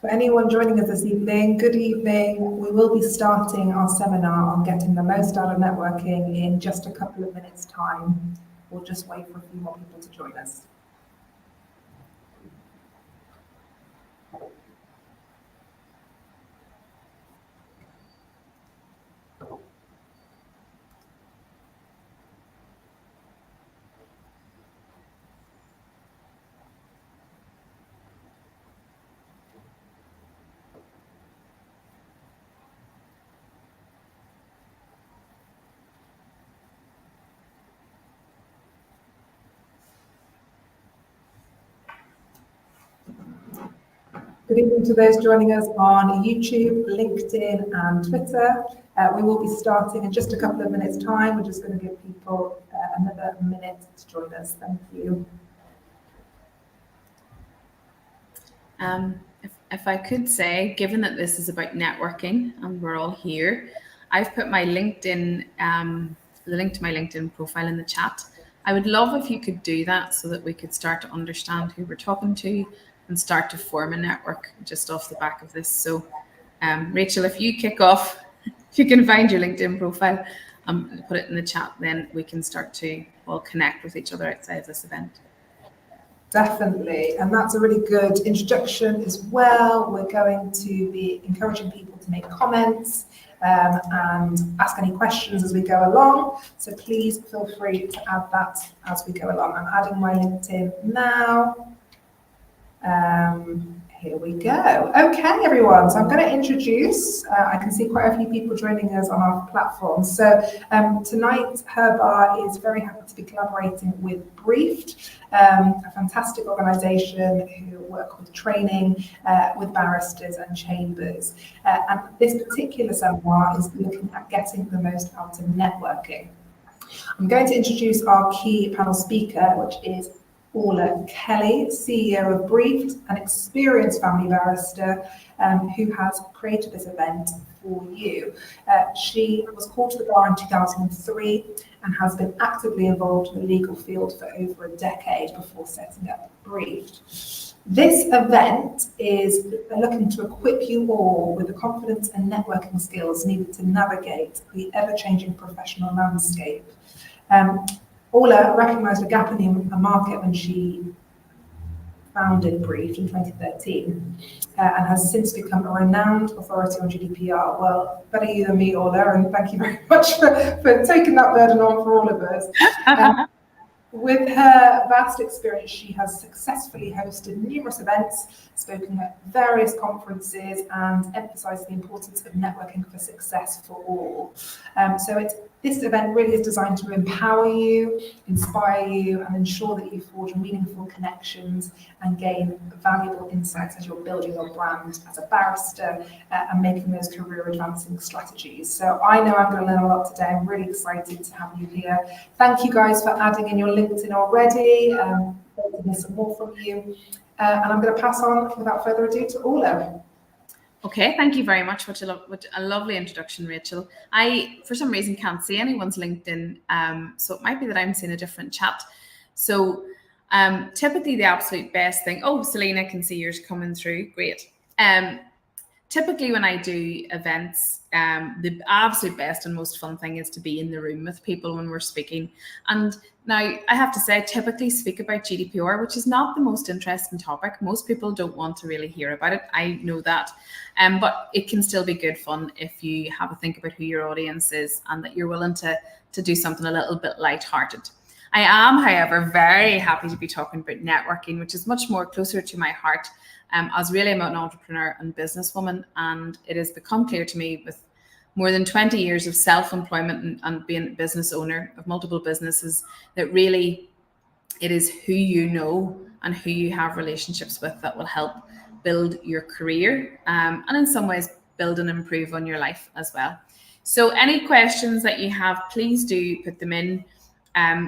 For anyone joining us this evening, good evening. We will be starting our seminar on getting the most out of networking in just a couple of minutes' time. We'll just wait for a few more people to join us. Good evening to those joining us on YouTube, LinkedIn and Twitter. We will be starting in just a couple of minutes' time. We're just going to give people another minute to join us. Thank you. If I could say, given that this is about networking and we're all here, I've put my LinkedIn, the link to my LinkedIn profile in the chat. I would love if you could do that so that we could start to understand who we're talking to and start to form a network just off the back of this. So Rachel, if you kick off, if you can find your LinkedIn profile and put it in the chat, then we can start to all connect with each other outside this event. Definitely, and that's a really good introduction as well. We're going to be encouraging people to make comments and ask any questions as we go along. So please feel free to add that as we go along. I'm adding my LinkedIn now. Here we go. Okay, everyone. So I'm going to introduce, I can see quite a few people joining us on our platform. So tonight, Herbar is very happy to be collaborating with Briefed, a fantastic organisation who work with training with barristers and chambers. And this particular seminar is looking at getting the most out of networking. I'm going to introduce our key panel speaker, which is Orlagh Kelly, CEO of Briefed, an experienced family barrister who has created this event for you. She was called to the bar in 2003 and has been actively involved in the legal field for over a decade before setting up Briefed. This event is looking to equip you all with the confidence and networking skills needed to navigate the ever-changing professional landscape. Orlagh recognised a gap in the market when she founded Briefed in 2013 and has since become a renowned authority on GDPR. Well, better you than me, Orlagh, and thank you very much for taking that burden on for all of us. With her vast experience, she has successfully hosted numerous events, spoken at various conferences, and emphasised the importance of networking for success for all. This event really is designed to empower you, inspire you, and ensure that you forge meaningful connections and gain valuable insights as you're building your brand as a barrister and making those career advancing strategies. So I know I'm going to learn a lot today. I'm really excited to have you here. Thank you guys for adding in your LinkedIn already. Great to hear some more from you. And I'm going to pass on without further ado to Orlagh. Okay, thank you very much. What a lovely introduction, Rachel. I, for some reason, can't see anyone's LinkedIn, so it might be that I'm seeing a different chat. So typically the absolute best thing, oh, Selena, can see yours coming through, great. Typically when I do events, the absolute best and most fun thing is to be in the room with people when we're speaking. And now I have to say, I typically speak about GDPR, which is not the most interesting topic. Most people don't want to really hear about it. I know that. But it can still be good fun if you have a think about who your audience is and that you're willing to do something a little bit lighthearted. I am, however, very happy to be talking about networking, which is much more closer to my heart. As really I'm an entrepreneur and businesswoman, and it has become clear to me with more than 20 years of self-employment and being a business owner of multiple businesses that really it is who you know and who you have relationships with that will help build your career and in some ways build and improve on your life as well. So any questions that you have, please do put them in.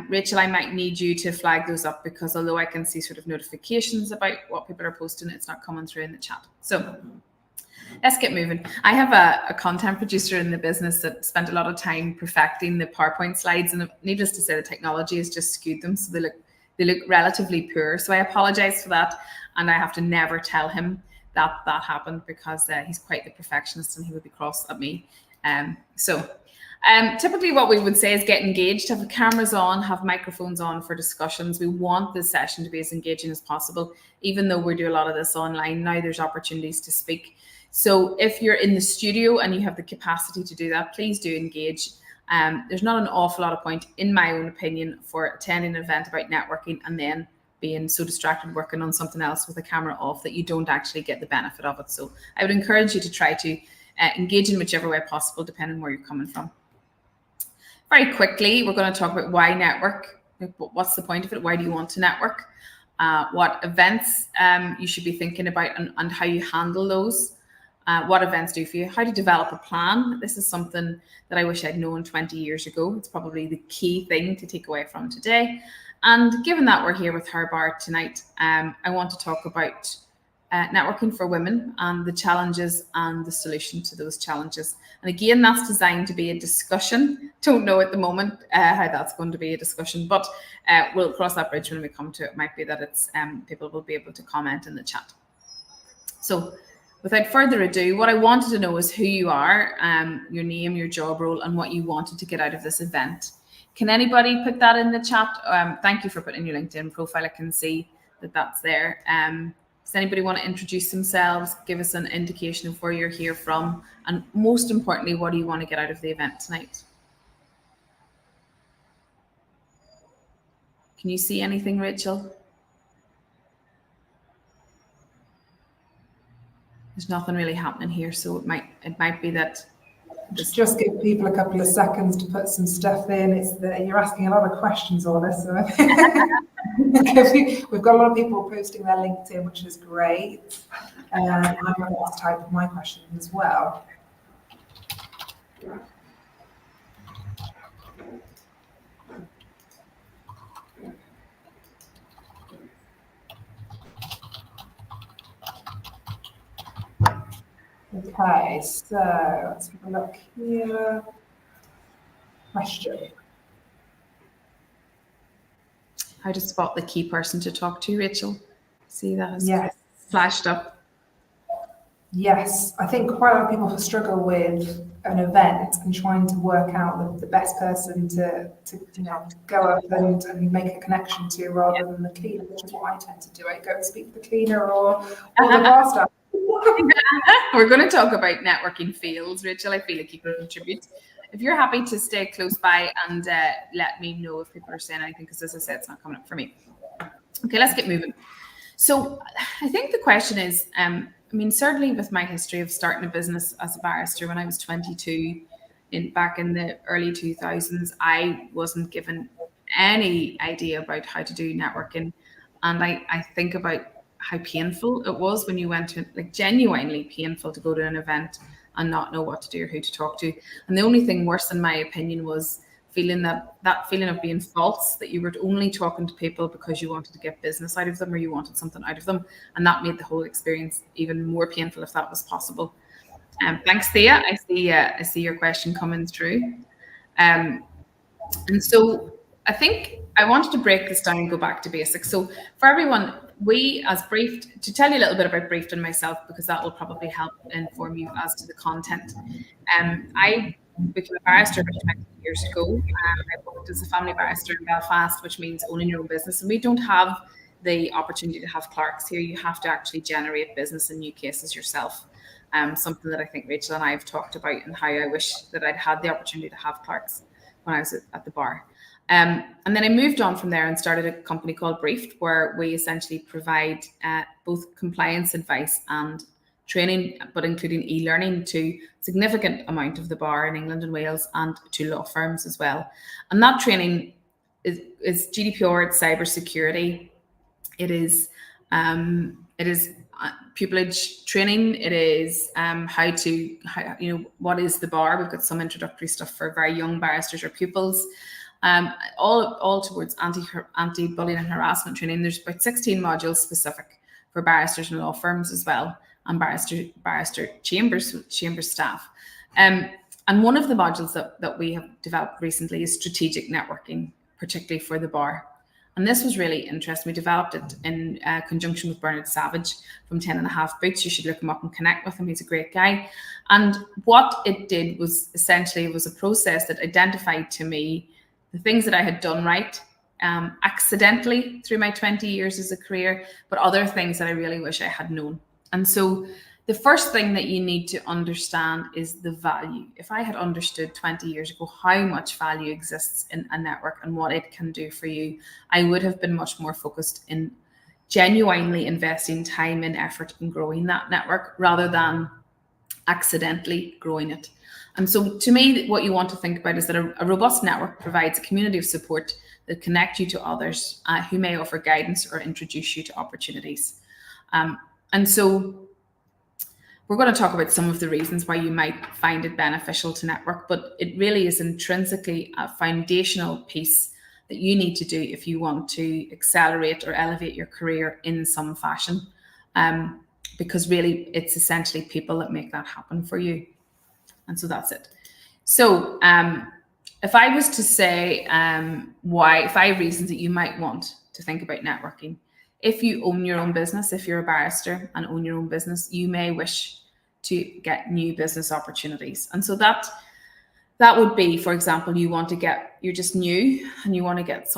Rachel, I might need you to flag those up because although I can see sort of notifications about what people are posting, it's not coming through in the chat. So let's get moving. I have a content producer in the business that spent a lot of time perfecting the PowerPoint slides, and needless to say, the technology has just skewed them, so they look relatively poor. So I apologize for that, and I have to never tell him that happened, because he's quite the perfectionist and he would be cross at me. Typically what we would say is get engaged, have the cameras on, have microphones on for discussions. We want this session to be as engaging as possible. Even though we do a lot of this online now, there's opportunities to speak. So if you're in the studio and you have the capacity to do that, please do engage. There's not an awful lot of point, in my own opinion, for attending an event about networking and then being so distracted working on something else with the camera off that you don't actually get the benefit of it. So I would encourage you to try to engage in whichever way possible, depending on where you're coming from. Very quickly, we're going to talk about why network. What's the point of it? Why do you want to network? What events you should be thinking about, and how you handle those. What events do for you, how to develop a plan. This is something that I wish I'd known 20 years ago. It's probably the key thing to take away from today. And given that we're here with her bar tonight, I want to talk about networking for women and the challenges and the solution to those challenges. And again, that's designed to be a discussion. Don't know at the moment how that's going to be a discussion, but we'll cross that bridge when we come to it. It might be that it's people will be able to comment in the chat. So without further ado, what I wanted to know is who you are, your name, your job role, and what you wanted to get out of this event. Can anybody put that in the chat? Thank you for putting your LinkedIn profile. I can see that that's there. Does anybody want to introduce themselves, give us an indication of where you're here from, and most importantly, what do you want to get out of the event tonight? Can you see anything, Rachel? There's nothing really happening here, so it might be that. Just give people a couple of seconds to put some stuff in. You're asking a lot of questions, Orlagh, so we've got a lot of people posting their LinkedIn, which is great. I'm going to type my questions as well. Okay, so let's have a look here. Question. How to spot the key person to talk to, Rachel? See that has flashed up. Yes, I think quite a lot of people struggle with an event and trying to work out the best person to go up and make a connection to, rather than the cleaner, which is what I tend to do. I go and speak to the cleaner or the bar staff. We're going to talk about networking fields, Rachel. I feel like you can contribute. If you're happy to stay close by and let me know if people are saying anything, because as I said, it's not coming up for me. Okay, let's get moving. So I think the question is, certainly with my history of starting a business as a barrister when I was 22, back in the early 2000s, I wasn't given any idea about how to do networking. And I think about how painful it was when you went to, like, genuinely painful to go to an event and not know what to do or who to talk to. And the only thing worse, in my opinion, was feeling that feeling of being false, that you were only talking to people because you wanted to get business out of them or you wanted something out of them. And that made the whole experience even more painful, if that was possible. Thanks, Thea. I see your question coming through. And so I think I wanted to break this down and go back to basics. So for everyone, we as Briefed, to tell you a little bit about Briefed and myself, because that will probably help inform you as to the content. I became a barrister about 20 years ago. I worked as a family barrister in Belfast, which means owning your own business. And we don't have the opportunity to have clerks here. You have to actually generate business and new cases yourself. Something that I think Rachel and I have talked about, and how I wish that I'd had the opportunity to have clerks when I was at the bar. And then I moved on from there and started a company called Briefed, where we essentially provide both compliance advice and training, but including e-learning to significant amount of the bar in England and Wales, and to law firms as well. And that training is GDPR, it's cybersecurity, it is pupillage training, it is what is the bar. We've got some introductory stuff for very young barristers or pupils. All towards anti-bullying and harassment training. There's about 16 modules specific for barristers and law firms as well, and barrister chamber staff. And one of the modules that we have developed recently is strategic networking, particularly for the bar. And this was really interesting. We developed it in conjunction with Bernard Savage from 10 and a Half Boots. You should look him up and connect with him. He's a great guy. And what it did was essentially, it was a process that identified to me the things that I had done right accidentally through my 20 years as a career, but other things that I really wish I had known. And so the first thing that you need to understand is the value. If I had understood 20 years ago how much value exists in a network and what it can do for you, I would have been much more focused in genuinely investing time and effort in growing that network rather than accidentally growing it. And so to me, what you want to think about is that a robust network provides a community of support that connect you to others who may offer guidance or introduce you to opportunities. And so we're going to talk about some of the reasons why you might find it beneficial to network, but it really is intrinsically a foundational piece that you need to do if you want to accelerate or elevate your career in some fashion. Because really it's essentially people that make that happen for you. And so that's it. So if I was to say why 5 reasons that you might want to think about networking. If you own your own business, if you're a barrister and own your own business, you may wish to get new business opportunities. And so that would be, for example, you're just new and you want to get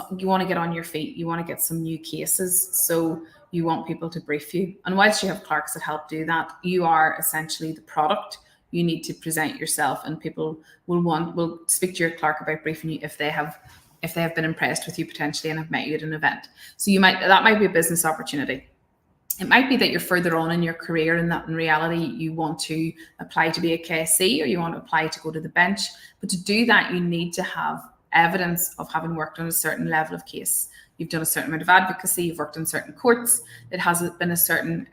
on your feet, you want to get some new cases. So you want people to brief you. And whilst you have clerks that help do that, you are essentially the product. You need to present yourself, and people will speak to your clerk about briefing you if they have been impressed with you potentially and have met you at an event. So that might be a business opportunity. It might be that you're further on in your career and that in reality you want to apply to be a KSC or you want to apply to go to the bench. But to do that, you need to have evidence of having worked on a certain level of case. You've done a certain amount of advocacy, you've worked in certain courts, it has been a certain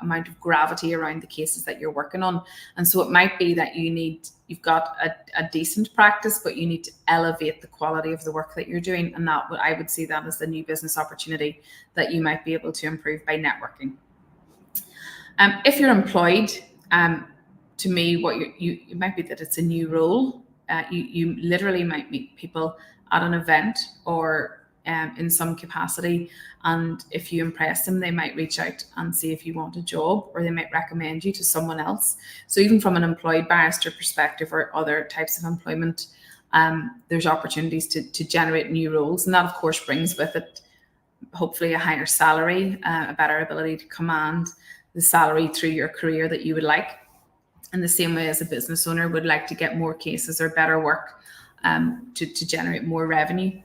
amount of gravity around the cases that you're working on. And so it might be that you've got a decent practice, but you need to elevate the quality of the work that you're doing. And I would see that as the new business opportunity that you might be able to improve by networking. If you're employed, to me, it might be that it's a new role. You literally might meet people at an event or in some capacity, and if you impress them, they might reach out and see if you want a job, or they might recommend you to someone else. So even from an employed barrister perspective or other types of employment, there's opportunities to generate new roles, and that of course brings with it hopefully a higher salary, a better ability to command the salary through your career that you would like, in the same way as a business owner would like to get more cases or better work to generate more revenue.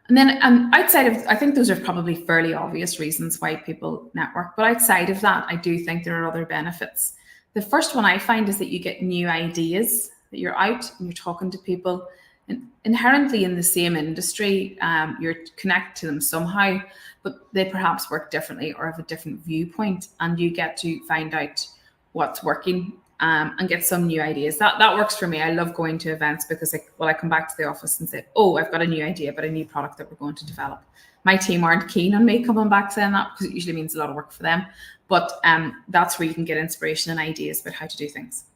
And then outside of, I think those are probably fairly obvious reasons why people network, but outside of that, I do think there are other benefits. The first one I find is that you get new ideas, that you're out and you're talking to people inherently in the same industry, you're connected to them somehow, but they perhaps work differently or have a different viewpoint, and you get to find out what's working and get some new ideas. That works for me. I love going to events because I come back to the office and say, oh, I've got a new idea about a new product that we're going to develop. My team aren't keen on me coming back saying that because it usually means a lot of work for them. But that's where you can get inspiration and ideas about how to do things.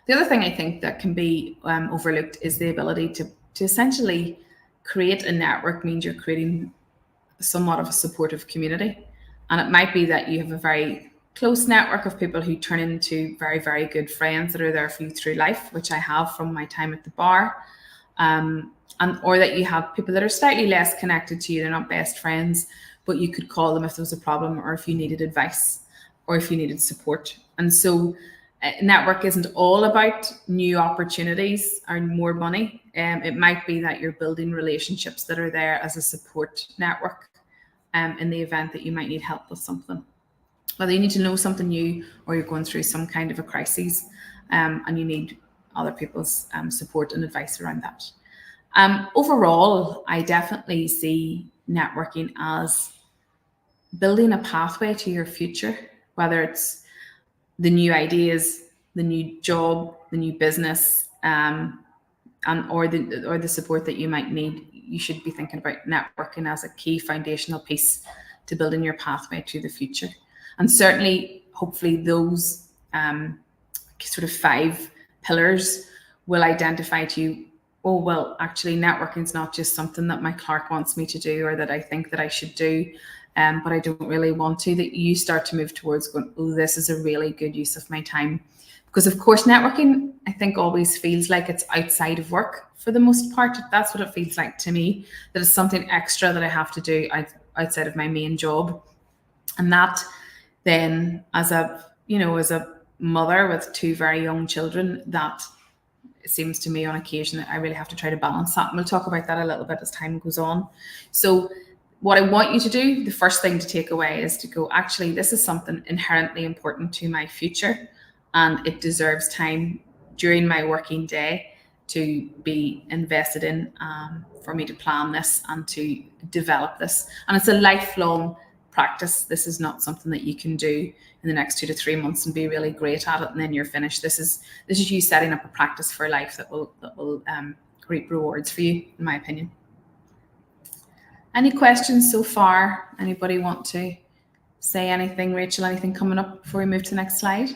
The other thing I think that can be overlooked is the ability to essentially create a network. Means you're creating somewhat of a supportive community. And it might be that you have a very close network of people who turn into very, very good friends that are there for you through life, which I have from my time at the bar. Or that you have people that are slightly less connected to you. They're not best friends, but you could call them if there was a problem, or if you needed advice, or if you needed support. And so network isn't all about new opportunities or more money. It might be that you're building relationships that are there as a support network in the event that you might need help with something. Whether you need to know something new or you're going through some kind of a crisis and you need other people's support and advice around that. Overall, I definitely see networking as building a pathway to your future, whether it's the new ideas, the new job, the new business, or the support that you might need. You should be thinking about networking as a key foundational piece to building your pathway to the future. And certainly, hopefully, those sort of 5 pillars will identify to you oh, well, actually networking is not just something that my clerk wants me to do or that I think that I should do, but I don't really want to, that you start to move towards going, oh, this is a really good use of my time. Because of course, networking, I think, always feels like it's outside of work for the most part. That's what it feels like to me, that it's something extra that I have to do outside of my main job. And that then, as a mother with two very young children, that it seems to me on occasion that I really have to try to balance that. And we'll talk about that a little bit as time goes on. So what I want you to do, the first thing to take away is to go, actually, this is something inherently important to my future, and it deserves time during my working day to be invested in, for me to plan this and to develop this. And it's a lifelong practice. This is not something that you can do in the next 2 to 3 months and be really great at it and then you're finished. This is you setting up a practice for life that will reap rewards for you, in my opinion. Any questions so far? Anybody want to say anything? Rachel, anything coming up before we move to the next slide?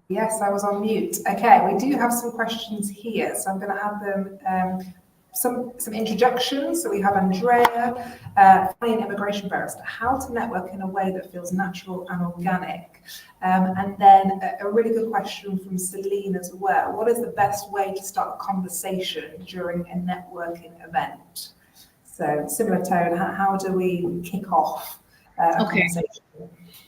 Yes, I was on mute. Okay, we do have some questions here, so I'm going to add them. Some introductions. So we have Andrea, an immigration barrister, how to network in a way that feels natural and organic. And then a really good question from Celine as well. What is the best way to start a conversation during a networking event? So similar tone, how do we kick off a conversation?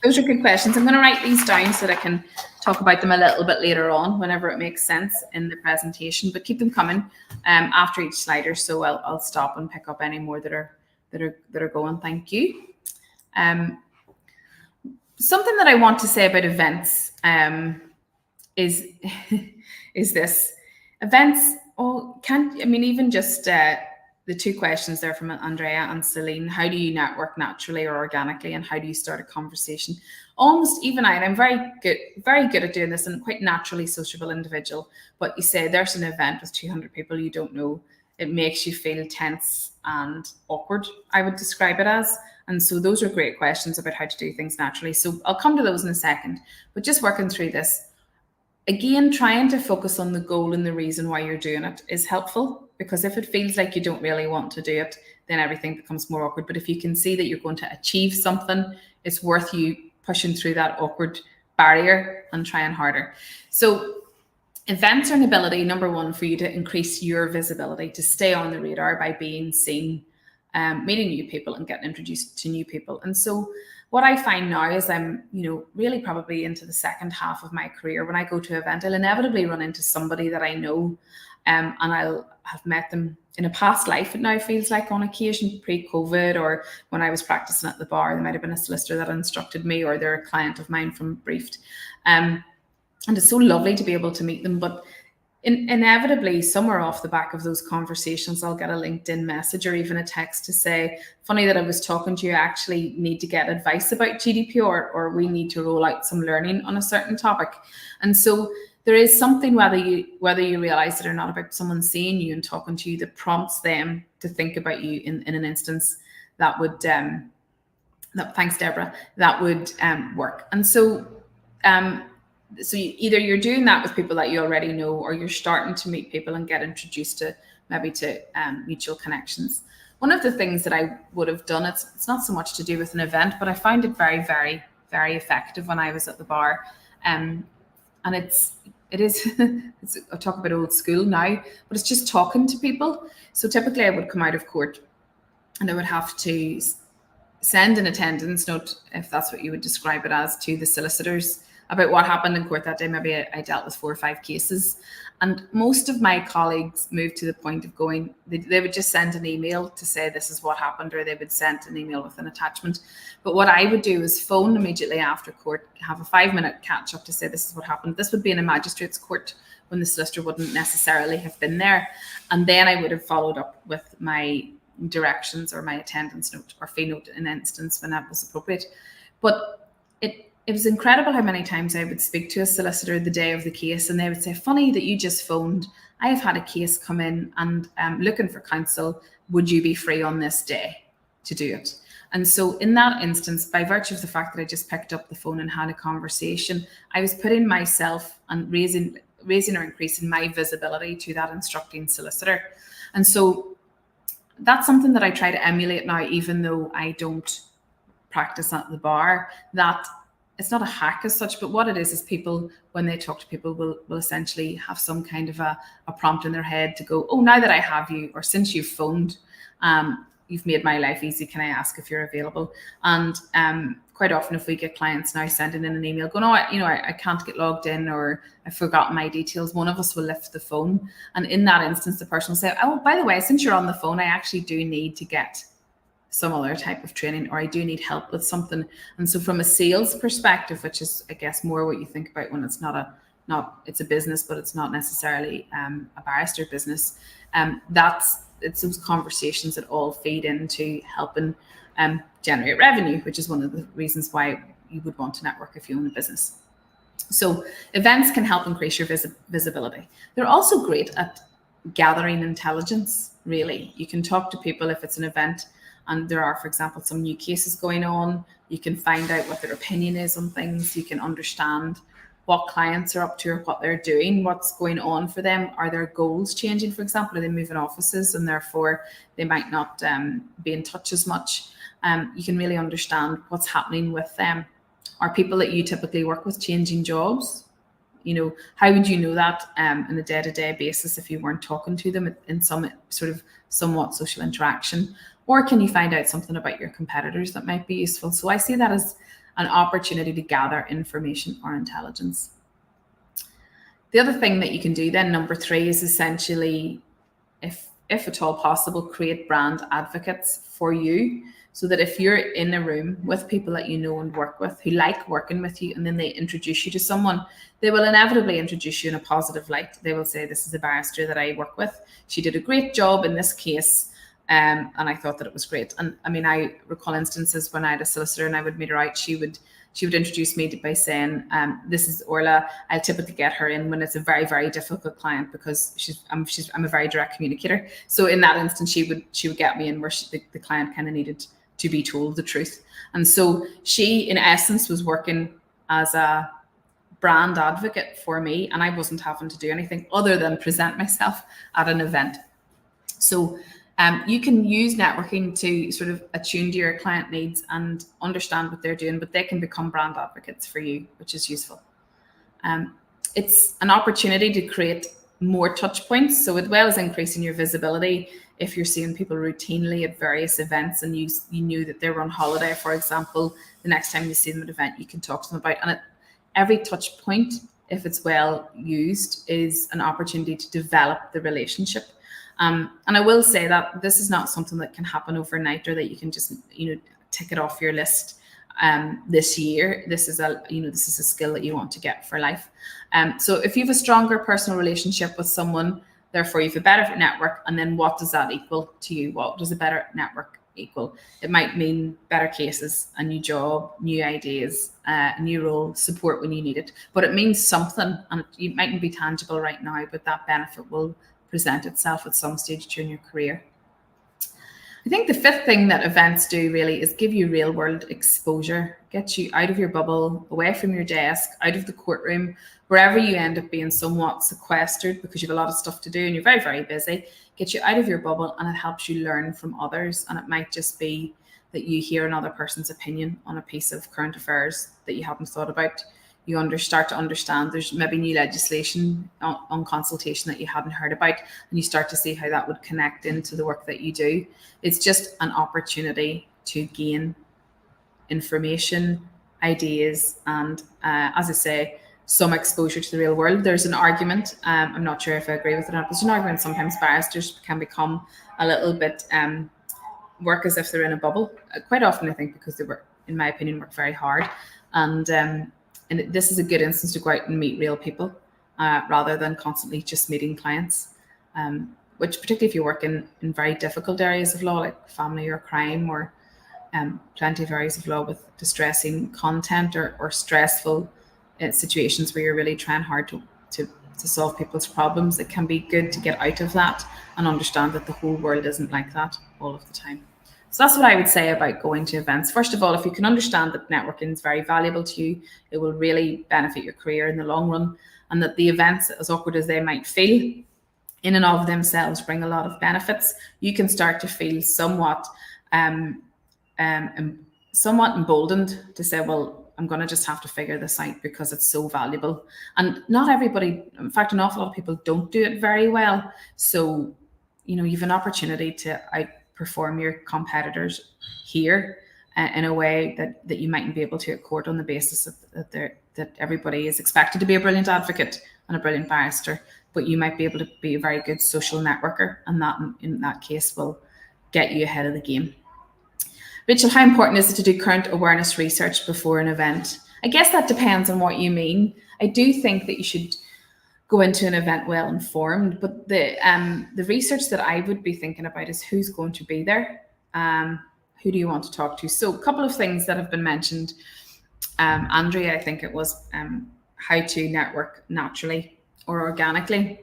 Those are good questions. I'm going to write these down so that I can talk about them a little bit later on whenever it makes sense in the presentation, but keep them coming after each slider. So I'll stop and pick up any more that are going. Thank you. Something that I want to say about events is this. Events, even just the two questions there from Andrea and Celine, how do you network naturally or organically, and how do you start a conversation? Almost even I'm very good at doing this and quite naturally sociable individual, but you say there's an event with 200 people you don't know, it makes you feel tense and awkward, I would describe it as. And so those are great questions about how to do things naturally. So I'll come to those in a second, but just working through this. Again, trying to focus on the goal and the reason why you're doing it is helpful, because if it feels like you don't really want to do it, then everything becomes more awkward. But if you can see that you're going to achieve something, it's worth you pushing through that awkward barrier and trying harder. So events are an ability, number one, for you to increase your visibility, to stay on the radar by being seen, meeting new people and getting introduced to new people. And so what I find now is I'm, really probably into the second half of my career. When I go to an event, I'll inevitably run into somebody that I know, and I'll have met them in a past life. It now feels like on occasion, pre-COVID, or when I was practicing at the bar, there might have been a solicitor that instructed me, or they're a client of mine from Briefed. And it's so lovely to be able to meet them. But inevitably, somewhere off the back of those conversations, I'll get a LinkedIn message or even a text to say, funny that I was talking to you, I actually need to get advice about GDPR, or we need to roll out some learning on a certain topic. And so there is something, whether you realize it or not, about someone seeing you and talking to you that prompts them to think about you in an instance that would, thanks, Deborah, that would work. And so, so either you're doing that with people that you already know, or you're starting to meet people and get introduced to mutual connections. One of the things that I would have done, it's not so much to do with an event, but I found it very, very, very effective when I was at the bar. And it is, I talk about old school now, but it's just talking to people. So typically I would come out of court and I would have to send an attendance note, if that's what you would describe it as, to the solicitors about what happened in court that day. Maybe I dealt with 4 or 5 cases. And most of my colleagues moved to the point of going, they would just send an email to say this is what happened, or they would send an email with an attachment. But what I would do is phone immediately after court, have a 5-minute catch up to say this is what happened. This would be in a magistrate's court when the solicitor wouldn't necessarily have been there. And then I would have followed up with my directions or my attendance note or fee note in instance when that was appropriate. But it was incredible how many times I would speak to a solicitor the day of the case and they would say, funny that you just phoned. I have had a case come in and looking for counsel. Would you be free on this day to do it? And so in that instance, by virtue of the fact that I just picked up the phone and had a conversation, I was putting myself and raising raising or increasing my visibility to that instructing solicitor. And so that's something that I try to emulate now, even though I don't practice at the bar. That it's not a hack as such, but what it is people, when they talk to people, will essentially have some kind of a prompt in their head to go, oh, now that I have you, or since you've phoned, you've made my life easy, can I ask if you're available? And quite often if we get clients now sending in an email going, oh, I can't get logged in, or I've forgotten my details, one of us will lift the phone. And in that instance, the person will say, oh, by the way, since you're on the phone, I actually do need to get some other type of training, or I do need help with something. And so from a sales perspective, which is, I guess, more what you think about when it's it's a business, but it's not necessarily a barrister business. It's those conversations that all feed into helping generate revenue, which is one of the reasons why you would want to network if you own a business. So events can help increase your visibility. They're also great at gathering intelligence, really. You can talk to people if it's an event and there are, for example, some new cases going on. You can find out what their opinion is on things. You can understand what clients are up to or what they're doing, what's going on for them. Are their goals changing, for example? Are they moving offices and therefore they might not be in touch as much? You can really understand what's happening with them. Are people that you typically work with changing jobs? How would you know that on a day-to-day basis if you weren't talking to them in some sort of somewhat social interaction? Or can you find out something about your competitors that might be useful? So I see that as an opportunity to gather information or intelligence. The other thing that you can do then, number 3, is essentially, if at all possible, create brand advocates for you, so that if you're in a room with people that you know and work with who like working with you, and then they introduce you to someone, they will inevitably introduce you in a positive light. They will say, this is a barrister that I work with. She did a great job in this case. And I thought that it was great. And I mean, I recall instances when I had a solicitor and I would meet her out, she would introduce me by saying, this is Orlagh. I'll typically get her in when it's a very, very difficult client, because I'm a very direct communicator. So in that instance, she would get me in where the client kind of needed to be told the truth. And so she, in essence, was working as a brand advocate for me, and I wasn't having to do anything other than present myself at an event. So you can use networking to sort of attune to your client needs and understand what they're doing, but they can become brand advocates for you, which is useful. It's an opportunity to create more touch points. So as well as increasing your visibility, if you're seeing people routinely at various events and you knew that they were on holiday, for example, the next time you see them at an event, you can talk to them about. And every touch point, if it's well used, is an opportunity to develop the relationship. And I will say that this is not something that can happen overnight, or that you can just, tick it off your list this year. This is a skill that you want to get for life. So if you have a stronger personal relationship with someone, therefore you have a better network. And then what does that equal to you? What does a better network equal? It might mean better cases, a new job, new ideas, a new role, support when you need it. But it means something, and it mightn't be tangible right now, but that benefit will present itself at some stage during your career. I think the 5th thing that events do really is give you real world exposure, get you out of your bubble, away from your desk, out of the courtroom, wherever you end up being somewhat sequestered because you have a lot of stuff to do and you're very, very busy. Get you out of your bubble, and it helps you learn from others. And it might just be that you hear another person's opinion on a piece of current affairs that you haven't thought about. You start to understand there's maybe new legislation on consultation that you hadn't heard about, and you start to see how that would connect into the work that you do. It's just an opportunity to gain information, ideas, and as I say, some exposure to the real world. There's an argument, I'm not sure if I agree with it or not, but there's an argument sometimes barristers can become a little bit work as if they're in a bubble. Quite often, I think, because they work, in my opinion, work very hard. And this is a good instance to go out and meet real people rather than constantly just meeting clients, which particularly if you work in very difficult areas of law, like family or crime, or plenty of areas of law with distressing content or stressful situations where you're really trying hard to solve people's problems. It can be good to get out of that and understand that the whole world isn't like that all of the time. So that's what I would say about going to events. First of all, if you can understand that networking is very valuable to you, it will really benefit your career in the long run, and that the events, as awkward as they might feel, in and of themselves bring a lot of benefits, you can start to feel somewhat somewhat emboldened to say, well, I'm going to just have to figure this out because it's so valuable. And not everybody, in fact, an awful lot of people don't do it very well. So, you know, you've an opportunity to outperform your competitors here in a way that you mightn't be able to at court, on the basis that everybody is expected to be a brilliant advocate and a brilliant barrister, but you might be able to be a very good social networker, and that in that case will get you ahead of the game. Rachel, how important is it to do current awareness research before an event? I guess that depends on what you mean. I do think that you should go into an event well informed, but the research that I would be thinking about is who's going to be there, who do you want to talk to? So a couple of things that have been mentioned. Andrea, I think it was how to network naturally or organically,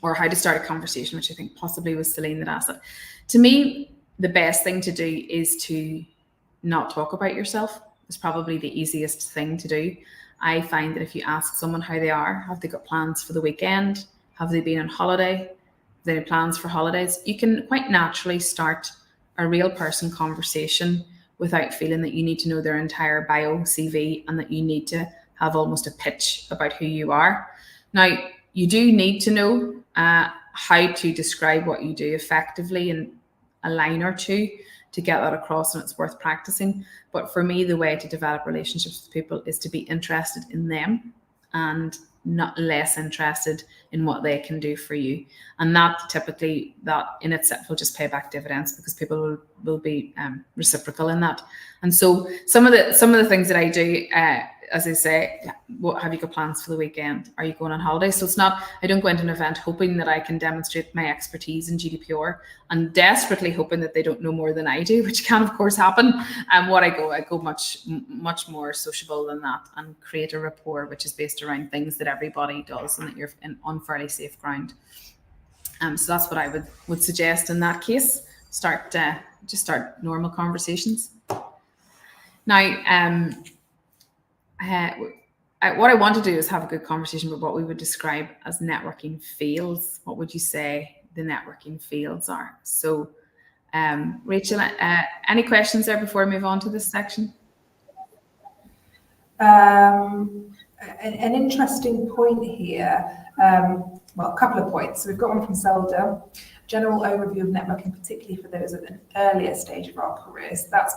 or how to start a conversation, which I think possibly was Celine that asked it. To me, the best thing to do is to not talk about yourself. It's probably the easiest thing to do. I find that if you ask someone how they are, have they got plans for the weekend? Have they been on holiday? Have they have plans for holidays? You can quite naturally start a real person conversation without feeling that you need to know their entire bio, CV, and that you need to have almost a pitch about who you are. Now, you do need to know how to describe what you do effectively in a line or two to get that across, and it's worth practicing. But for me, the way to develop relationships with people is to be interested in them and not less interested in what they can do for you. And that typically, that in itself will just pay back dividends, because people will be reciprocal in that. And so some of the things that I do, as I say, what have you got plans for the weekend? Are you going on holiday? So it's not, I don't go into an event hoping that I can demonstrate my expertise in GDPR and desperately hoping that they don't know more than I do, which can of course happen. And I go much more sociable than that, and create a rapport which is based around things that everybody does and that you're on fairly safe ground. So that's what I would suggest in that case. Start normal conversations. Now, what I want to do is have a good conversation about what we would describe as networking fields. What would you say the networking fields are? So, Rachel, any questions there before I move on to this section? An interesting point here. Well, a couple of points. So we've got one from Zelda. General overview of networking, particularly for those at an earlier stage of our careers. That's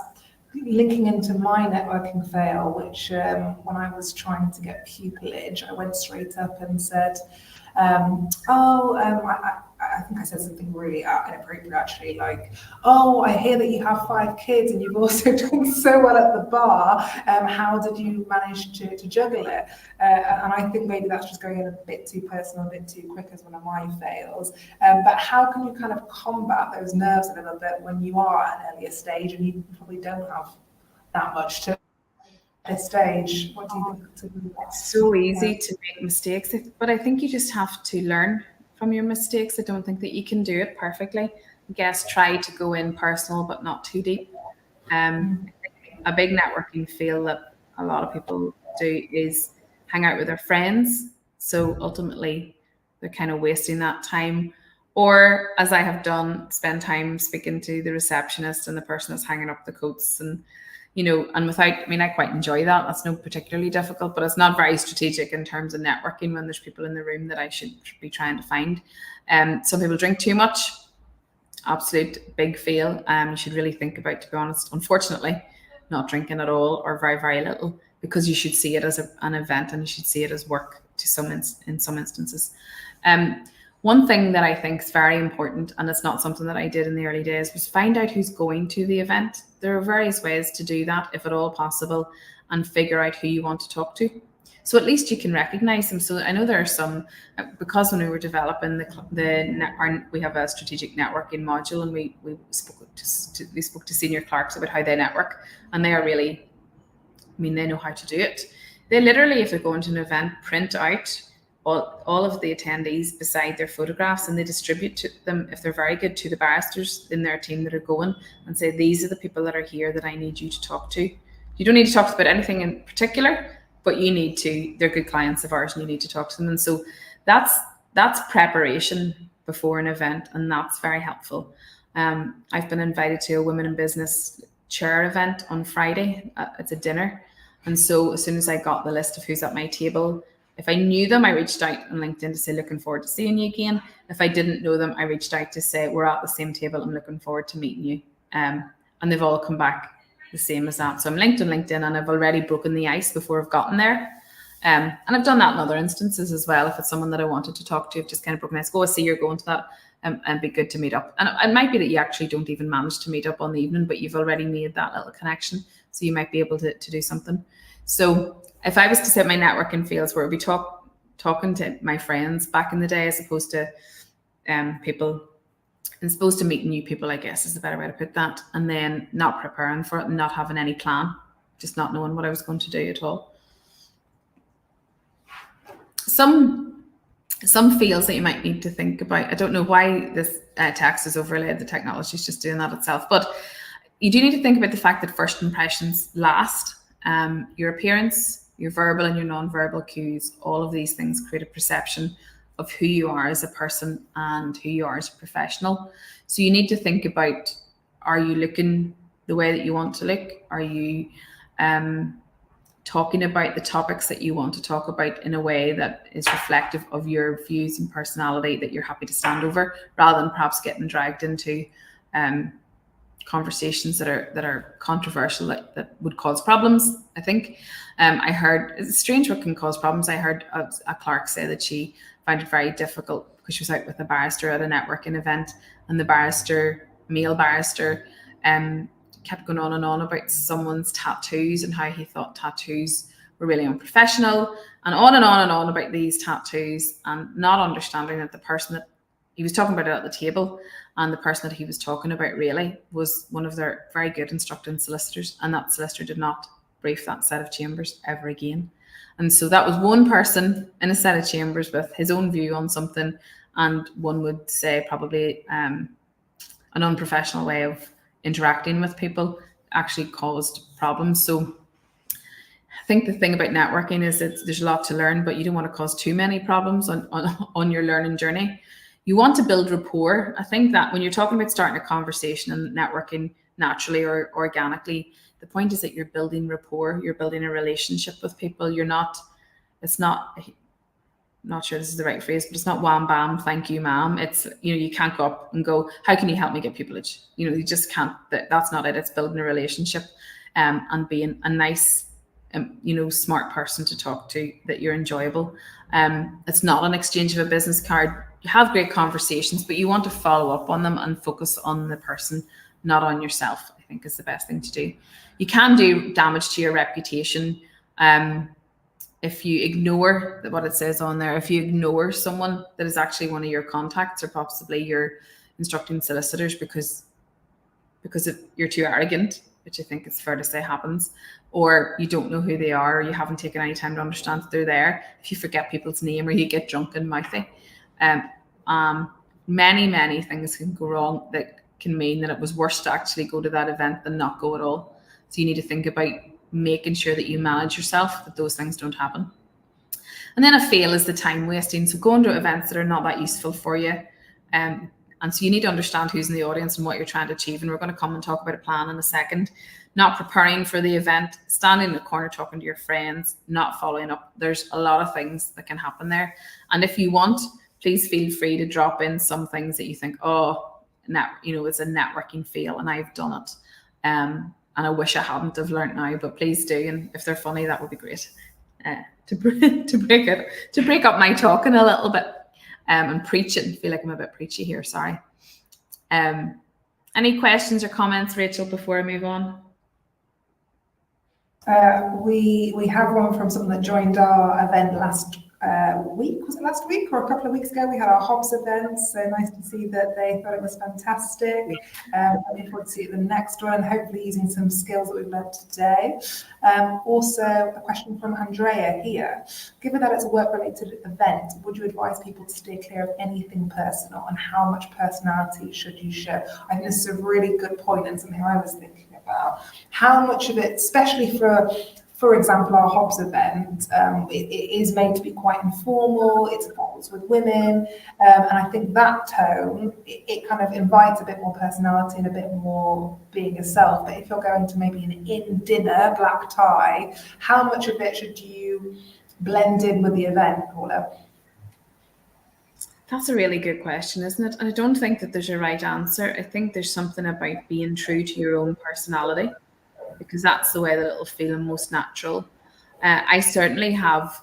linking into my networking fail, which when I was trying to get pupillage, I went straight up and said, I think I said something really inappropriate actually, like, oh, I hear that you have 5 kids and you've also done so well at the bar. How did you manage to juggle it? And I think maybe that's just going in a bit too personal, a bit too quick as one of my fails. But how can you kind of combat those nerves a little bit when you are at an earlier stage and you probably don't have that much to this stage? What do you think? It's so easy to make mistakes, but I think you just have to learn from your mistakes. I don't think that you can do it perfectly. I guess try to go in personal, but not too deep. A big networking field that a lot of people do is hang out with their friends. So ultimately, they're kind of wasting that time. Or, as I have done, spend time speaking to the receptionist and the person that's hanging up the coats, and I quite enjoy that. That's not particularly difficult, but it's not very strategic in terms of networking when there's people in the room that I should be trying to find. Some people drink too much. Absolute big fail. You should really think about, to be honest, unfortunately, not drinking at all or very, very little, because you should see it as an event and you should see it as work in some instances. One thing that I think is very important, and it's not something that I did in the early days, was find out who's going to the event. There are various ways to do that, if at all possible, and figure out who you want to talk to. So at least you can recognize them. So I know there are some, because when we were developing we have a strategic networking module, and we spoke to senior clerks about how they network, and they are really, they know how to do it. They literally, if they're going to an event, print out all of the attendees beside their photographs, and they distribute them, if they're very good, to the barristers in their team that are going, and say, these are the people that are here that I need you to talk to. You don't need to talk about anything in particular, but you need to, they're good clients of ours and you need to talk to them. And so that's preparation before an event, and that's very helpful. I've been invited to a Women in Business chair event on Friday. It's a dinner. And so as soon as I got the list of who's at my table, if I knew them, I reached out on LinkedIn to say, looking forward to seeing you again. If I didn't know them, I reached out to say, we're at the same table, I'm looking forward to meeting you. And they've all come back the same as that. So I'm linked on LinkedIn, and I've already broken the ice before I've gotten there. And I've done that in other instances as well. If it's someone that I wanted to talk to, I've just kind of broken the ice, go, I see you're going to that, and be good to meet up. And it might be that you actually don't even manage to meet up on the evening, but you've already made that little connection. So you might be able to do something. So if I was to set my networking fields, where it would be talking to my friends back in the day, as opposed to people, as opposed to meeting new people, I guess is the better way to put that, and then not preparing for it and not having any plan, just not knowing what I was going to do at all. Some fields that you might need to think about. I don't know why this text is overlaid. The technology is just doing that itself. But you do need to think about the fact that first impressions last. Your appearance, your verbal and your non-verbal cues, all of these things create a perception of who you are as a person and who you are as a professional. So you need to think about, are you looking the way that you want to look? Are you talking about the topics that you want to talk about in a way that is reflective of your views and personality that you're happy to stand over, rather than perhaps getting dragged into conversations that are controversial, that would cause problems. I think I heard, it's strange what can cause problems. I heard a clerk say that she found it very difficult because she was out with a barrister at a networking event, and the male barrister kept going on and on about someone's tattoos and how he thought tattoos were really unprofessional, and on and on and on about these tattoos, and not understanding that the person that he was talking about it at the table, and the person that he was talking about really was one of their very good instructing solicitors, and that solicitor did not brief that set of chambers ever again. And so that was one person in a set of chambers with his own view on something, and one would say probably an unprofessional way of interacting with people actually caused problems. So I think the thing about networking is that there's a lot to learn, but you don't want to cause too many problems on your learning journey. You want to build rapport. I think that when you're talking about starting a conversation and networking naturally or organically, the point is that you're building rapport, you're building a relationship with people. It's not, I'm not sure this is the right phrase, but it's not wham bam, thank you ma'am. It's, you can't go up and go, how can you help me get pupillage? You just can't, that's not it. It's building a relationship and being a nice, smart person to talk to, that you're enjoyable. It's not an exchange of a business card. You have great conversations, but you want to follow up on them and focus on the person, not on yourself, I think is the best thing to do. You can do damage to your reputation if you ignore what it says on there. If you ignore someone that is actually one of your contacts or possibly your instructing solicitors because you're too arrogant, which I think it's fair to say happens, or you don't know who they are, or you haven't taken any time to understand that they're there. If you forget people's name, or you get drunk and mouthy, many things can go wrong that can mean that it was worse to actually go to that event than not go at all. So you need to think about making sure that you manage yourself, that those things don't happen. And then a fail is the time wasting. So going to events that are not that useful for you. And so you need to understand who's in the audience and what you're trying to achieve. And we're going to come and talk about a plan in a second. Not preparing for the event, standing in the corner talking to your friends, not following up. There's a lot of things that can happen there. And if you want, please feel free to drop in some things that you think, it's a networking fail and I've done it. And I wish I hadn't have learned now, but please do. And if they're funny, that would be great to break up my talking a little bit and preach it. I feel like I'm a bit preachy here. Sorry. Any questions or comments, Rachel, before I move on? We have one from someone that joined our event week, was it last week or a couple of weeks ago? We had our Hobbs event, so nice to see that they thought it was fantastic. Looking forward to see the next one, hopefully using some skills that we've learned today. Also, a question from Andrea here. Given that it's a work-related event, would you advise people to stay clear of anything personal, and how much personality should you show? I think this is a really good point and something I was thinking about. How much of it, especially for example, our Hobbs event, it is made to be quite informal, it's with women, and I think that tone, it kind of invites a bit more personality and a bit more being yourself. But if you're going to maybe an in-dinner black tie, how much of it should you blend in with the event, Paula? That's a really good question, isn't it? And I don't think that there's a right answer. I think there's something about being true to your own personality, because that's the way that it'll feel most natural. I certainly have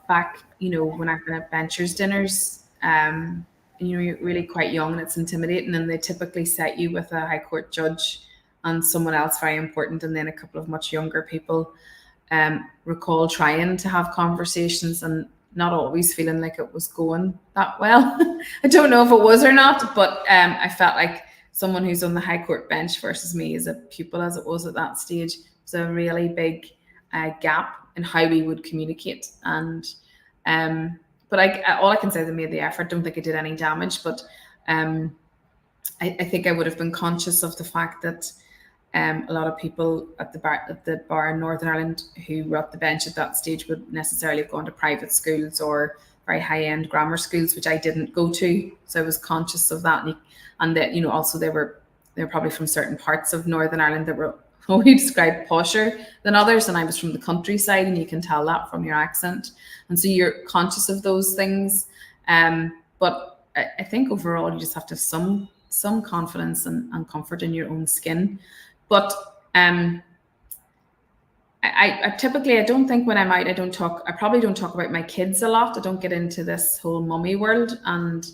back, when I've been at benchers dinners, you're really quite young and it's intimidating, and they typically set you with a high court judge and someone else very important, and then a couple of much younger people. Recall trying to have conversations and not always feeling like it was going that well. I don't know if it was or not, but I felt like someone who's on the high court bench versus me as a pupil, as it was at that stage, was a really big gap in how we would communicate. And but all I can say is I made the effort. Don't think I did any damage, but I think I would have been conscious of the fact that a lot of people at the bar in Northern Ireland who were at the bench at that stage would necessarily have gone to private schools or very high-end grammar schools, which I didn't go to. So I was conscious of that. And that, also they were probably from certain parts of Northern Ireland that were what we describe posher than others. And I was from the countryside, and you can tell that from your accent. And so you're conscious of those things. But I think overall you just have to have some confidence and comfort in your own skin. But I typically, I don't think when I'm out, I probably don't talk about my kids a lot. I don't get into this whole mummy world, and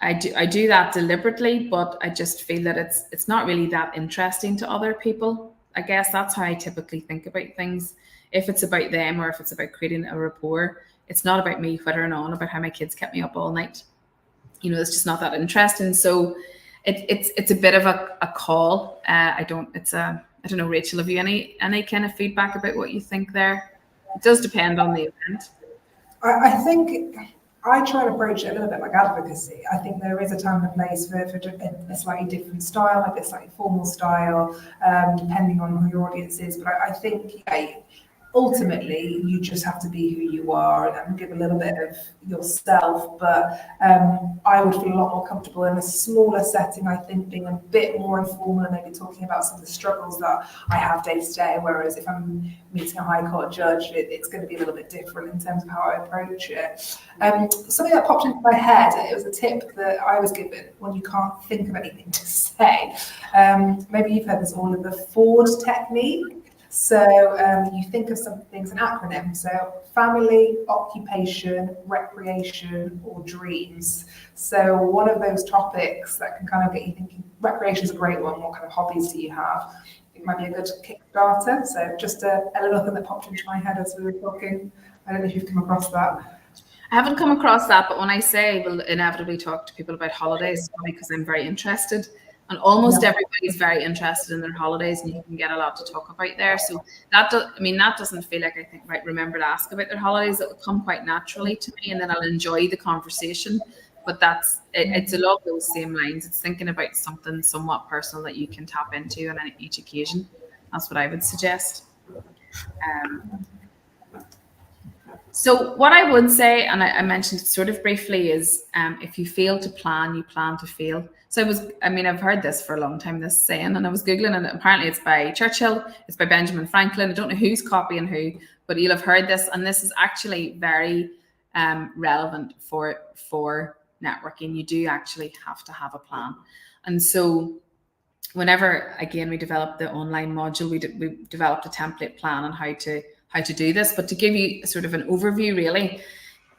I do that deliberately, but I just feel that it's not really that interesting to other people. I guess that's how I typically think about things. If it's about them or if it's about creating a rapport, it's not about me whittering on about how my kids kept me up all night. It's just not that interesting. So it's a bit of a call. I don't know, Rachel, have you any kind of feedback about what you think there? It does depend on the event. I think I try to approach it a little bit like advocacy. I think there is a time and a place for a slightly different style, like a slightly formal style, depending on who your audience is. But I think ultimately you just have to be who you are and give a little bit of yourself. But I would feel a lot more comfortable in a smaller setting, I think, being a bit more informal and maybe talking about some of the struggles that I have day to day. Whereas if I'm meeting a high court judge, it's going to be a little bit different in terms of how I approach it. Something that popped into my head, it was a tip that I was given when you can't think of anything to say. Maybe you've heard this, all of the Ford technique. So you think of something, it's an acronym, so family, occupation, recreation, or dreams. So one of those topics that can kind of get you thinking, recreation is a great one, what kind of hobbies do you have? It might be a good kickstarter. So just a little thing that popped into my head as we were talking. I don't know if you've come across that. I haven't come across that, but when I say we'll inevitably talk to people about holidays, it's probably because I'm very interested. And almost everybody's very interested in their holidays, and you can get a lot to talk about there. So that doesn't feel like I think, right, remember to ask about their holidays. It will come quite naturally to me, and then I'll enjoy the conversation. But it's along those same lines. It's thinking about something somewhat personal that you can tap into on each occasion. That's what I would suggest. So what I would say, and I mentioned it sort of briefly, is if you fail to plan, you plan to fail. So I've heard this for a long time, this saying, and I was Googling, and apparently it's by Churchill, it's by Benjamin Franklin. I don't know who's copying who, but you'll have heard this. And this is actually very relevant for networking. You do actually have to have a plan. And so whenever, again, we developed the online module, we developed a template plan on how to do this. But to give you sort of an overview, really,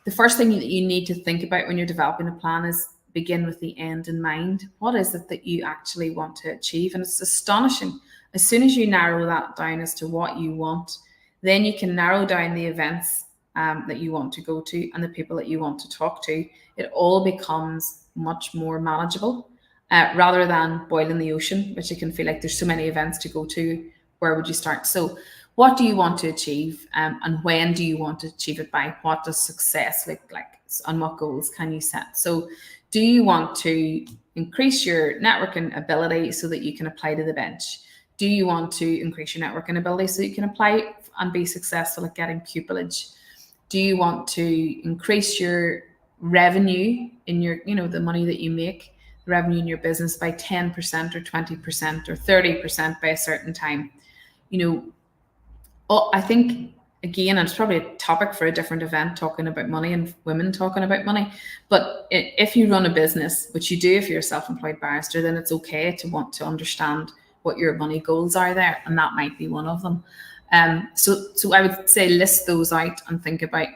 the first thing that you need to think about when you're developing a plan is begin with the end in mind. What is it that you actually want to achieve? And it's astonishing. As soon as you narrow that down as to what you want, then you can narrow down the events that you want to go to and the people that you want to talk to, it all becomes much more manageable rather than boiling the ocean, which it can feel like there's so many events to go to. Where would you start? So what do you want to achieve and when do you want to achieve it by? What does success look like and what goals can you set? So do you want to increase your networking ability so that you can apply to the bench? Do you want to increase your networking ability so you can apply and be successful at getting pupillage? Do you want to increase your revenue in your, the money that you make, revenue in your business by 10% or 20% or 30% by a certain time? I think, again, and it's probably a topic for a different event, talking about money and women talking about money. But if you run a business, which you do if you're a self-employed barrister, then it's okay to want to understand what your money goals are there. And that might be one of them. So I would say list those out and think about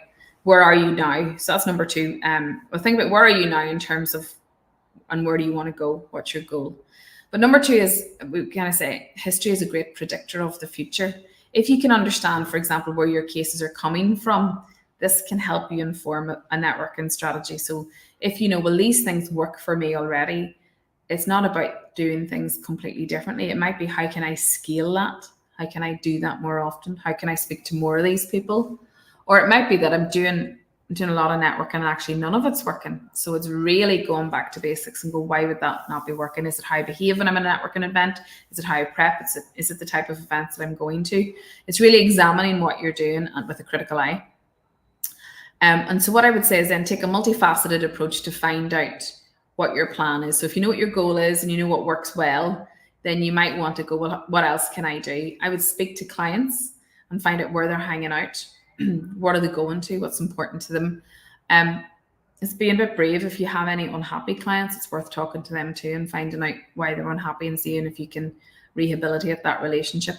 where are you now. So that's number 2. Well, think about where are you now in terms of, and where do you want to go? What's your goal? But number 2 is, we kind of say, history is a great predictor of the future. If you can understand, for example, where your cases are coming from, this can help you inform a networking strategy. So if you know, well, these things work for me already, it's not about doing things completely differently. It might be, how can I scale that? How can I do that more often? How can I speak to more of these people? Or it might be that I'm doing a lot of networking and actually none of it's working. So it's really going back to basics and go, why would that not be working? Is it how I behave when I'm at a networking event? Is it how I prep? Is it the type of events that I'm going to? It's really examining what you're doing and with a critical eye. And so what I would say is then take a multifaceted approach to find out what your plan is. So if you know what your goal is and you know what works well, then you might want to go, well, what else can I do? I would speak to clients and find out where they're hanging out. What are they going to? What's important to them? It's being a bit brave. If you have any unhappy clients, it's worth talking to them too and finding out why they're unhappy and seeing if you can rehabilitate that relationship.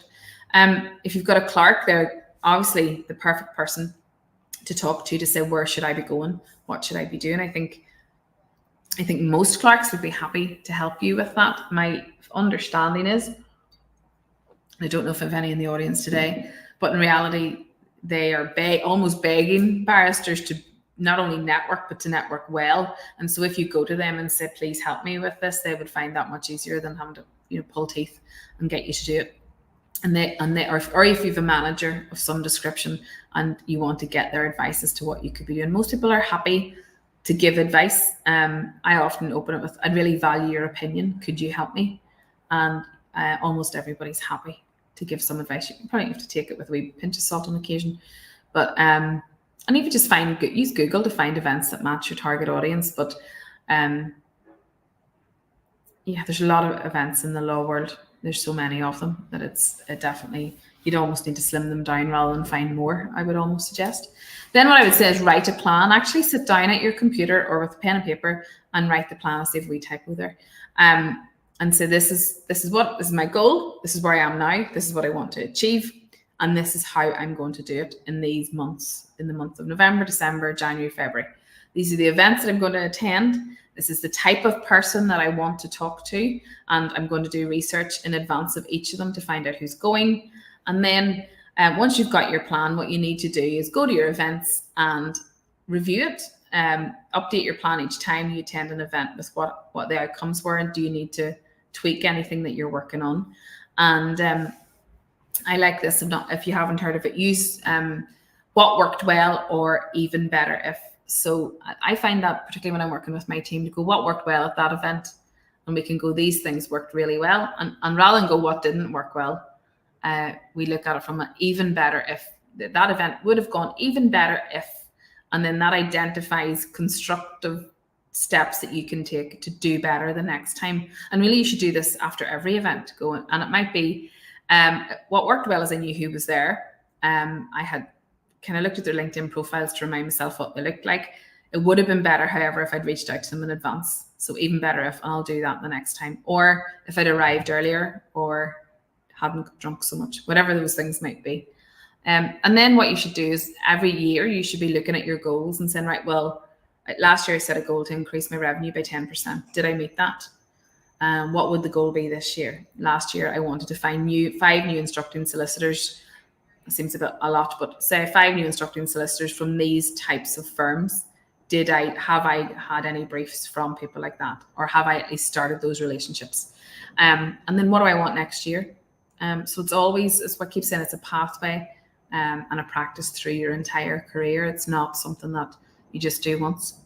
If you've got a clerk, they're obviously the perfect person to talk to say, where should I be going? What should I be doing? I think most clerks would be happy to help you with that. My understanding is, I don't know if I have any in the audience today, but in reality, they are almost begging barristers to not only network, but to network well. And so if you go to them and say, please help me with this, they would find that much easier than having to pull teeth and get you to do it. Or if you have a manager of some description and you want to get their advice as to what you could be doing. Most people are happy to give advice. I often open it with, I'd really value your opinion. Could you help me? And almost everybody's happy to give some advice. You probably have to take it with a wee pinch of salt on occasion. But and even just use Google to find events that match your target audience. But yeah, there's a lot of events in the law world. There's so many of them that it definitely, you'd almost need to slim them down rather than find more, I would almost suggest. Then what I would say is write a plan. Actually sit down at your computer or with pen and paper and write the plan. I'll see if we typo there. And say, this is my goal. This is where I am now. This is what I want to achieve. And this is how I'm going to do it in these months, in the month of November, December, January, February. These are the events that I'm going to attend. This is the type of person that I want to talk to. And I'm going to do research in advance of each of them to find out who's going. And then once you've got your plan, what you need to do is go to your events and review it. Update your plan each time you attend an event with what the outcomes were, and do you need to tweak anything that you're working on. And I like this, if you haven't heard of it, use what worked well or even better if. So I find that particularly when I'm working with my team to go, what worked well at that event? And we can go, these things worked really well. And rather than go, what didn't work well, we look at it from an even better if. That event would have gone even better if. And then that identifies constructive steps that you can take to do better the next time. And really, you should do this after every event. And it might be, what worked well is I knew who was there. I had kind of looked at their LinkedIn profiles to remind myself what they looked like. It would have been better, however, if I'd reached out to them in advance. So even better if, and I'll do that the next time. Or if I'd arrived earlier or hadn't drunk so much, whatever those things might be. And then what you should do is every year you should be looking at your goals and saying, right, well, last year I set a goal to increase my revenue by 10%. Did I meet that? What would the goal be this year? Last year I wanted to find 5 new instructing solicitors. seems a lot, but say 5 new instructing solicitors from these types of firms. Have I had any briefs from people like that, or have I at least started those relationships? And then what do I want next year? So it's what keeps saying, it's a pathway and a practice through your entire career. It's not something that you just do once.